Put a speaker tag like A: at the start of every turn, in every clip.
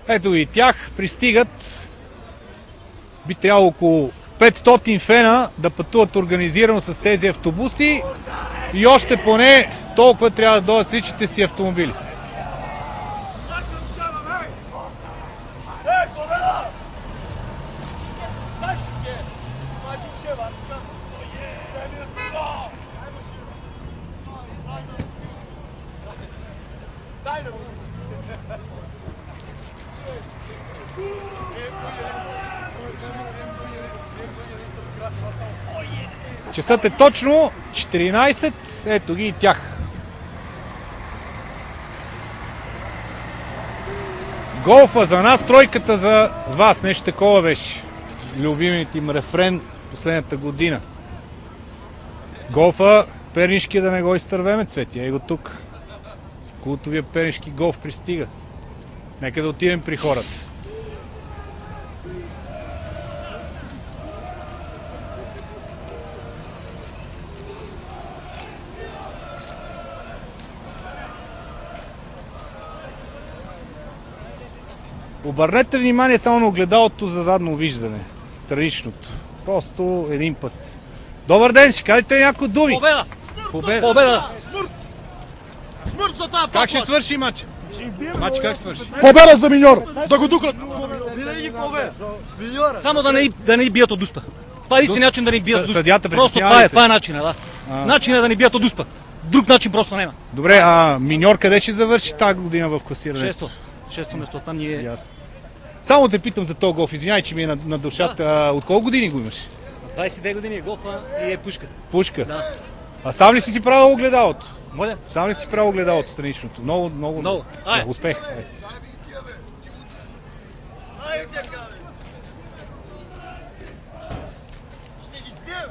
A: Ето и тях пристигат. Би трябвало около 500 фена да пътуват организирано с тези автобуси и още поне толкова трябва да дойдат с личните си автомобили. Часът е точно 14, ето ги и тях. Голфа за нас, тройката за вас. Нещо такова беше любимият им рефрен последната година. Голфа, пернишкия да не го изтървеме, Цвети. Ей го тук. Култовия пернишки голф пристига. Нека да отидем при хората. Обърнете внимание само на огледалото за задно виждане. Страничното. Просто един път. Добър ден, ще кажете някои думи.
B: Победа!
A: Победа!
B: Победа!
C: Смърт за тази.
A: Как ще свърши матча? Матч как ще свърши?
C: Победа за Миньор! Да го дукат!
D: Винаги победа!
B: Само да не ни бият от успа. Това е единствен начин да ни бият от успа.
A: Съдията
B: Просто това е начинът, да. Начинът да ни бият от успа. Друг начин просто няма.
A: Добре, Миньор къде ще завърши тази година в класирането?
B: Шесто место, там ни е...
A: Ясно. Само те питам за този голф, извинявай, че ми е на душата. От колко години го имаш?
B: 22 години е голфа и е пушка.
A: Пушка?
B: Да.
A: А сам ли си правил огледалото?
B: Моля?
A: Сам ли си правил огледалото страничното? Много. Успех.
D: Ще ги сбием!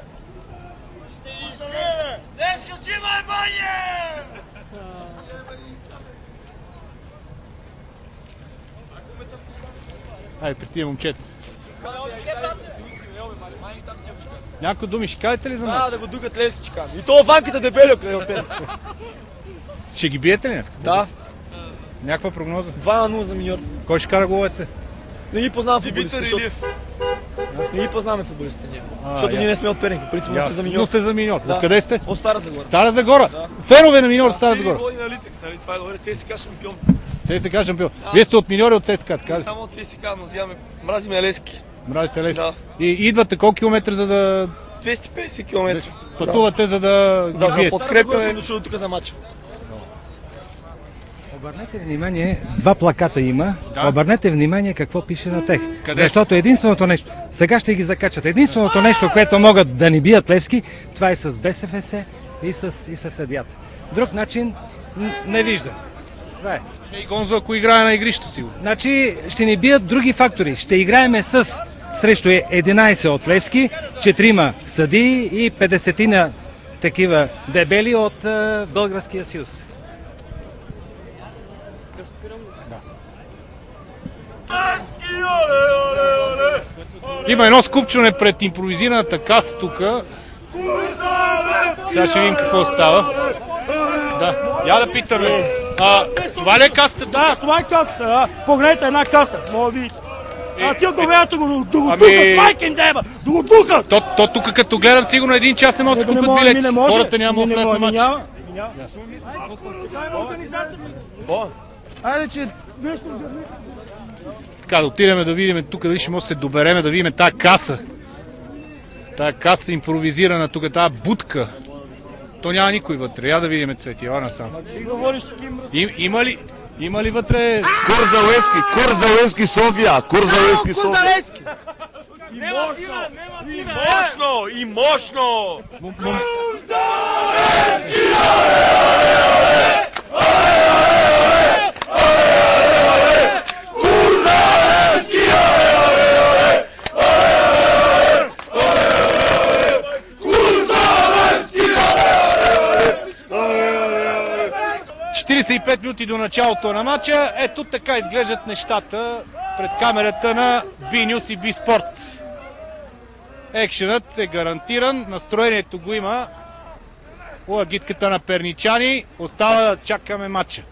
D: Ще ги сбием! Не скачи, маймане!
A: Айде, при тия момчета. Някои думи ще кажете ли за нас?
D: Да го дукат Левски, че казвам. И то ванката дебело, къде опе.
A: Ще ги биете ли днес?
D: Да.
A: Някаква прогноза?
D: 2-0 за Миньор.
A: Кой ще кара головете?
D: Не ги познавам футболистите, не ги познаваме футболистите ние. Защото ние не сме от Перник, по принцип сме за Миньор.
A: Но сте за Миньор.
D: Да.
A: Откъде сте?
D: От Стара Загора.
A: Стара Загора? Фенове на Миньор от Стара Загора.
E: Води на Литекс, нали? Това е добре, ЦСКА шампион.
A: ЦСКА шампион. Вие сте от Миньор и от ЦСКА, така ли?
E: Само от ЦСКА, но взимаме, мразиме Левски.
A: Мразите Левски?
E: Да.
A: И идвате колко километра за да
E: 250 км.
A: пътувате, за да ги
D: Да
A: биете?
D: подкрепяме. Съм дошъл тук за матча.
F: Обърнете внимание, два плаката има.
A: Да.
F: Обърнете внимание какво пише на тях.
A: Къде
F: Защото единственото нещо, сега ще ги закачат, единственото нещо, което могат да ни бият Левски, това е с БСФС и с съдията. Друг начин не виждам. Това е.
A: И Гонзо, ако играе на игрището си.
F: Значи ще ни бият други фактори. Ще играеме срещу 11 от Левски, 4 съдии и 50 такива дебели от Българския съюз.
A: Има едно скупчване пред импровизираната каса тук. Сега ще видим какво става. Да, я да питаме. Това ли е касата?
G: Да, това е касата, да. Погледнете една каса, мога да видите. Тия говеята да го духат, майкин деба, да го духат!
A: То тук като гледам сигурно един час не може да се купят билети. Хората няма влезат на матч.
D: Айде, че
A: Така, да отидем да видим тук, дали ще може да се добереме, да видим тази каса. Тая каса импровизирана тук, тази будка. То няма никой вътре. Я да видим, Цвети, ела насам. Има ли вътре...
C: Курс за Левски София! Курс за Левски София!
E: И мощно!
A: И 5 минути до началото на матча. Ето така изглеждат нещата пред камерата на B-News и B-Sport. Екшенът е гарантиран, настроението го има. Агитката на перничани. Остава да чакаме матча.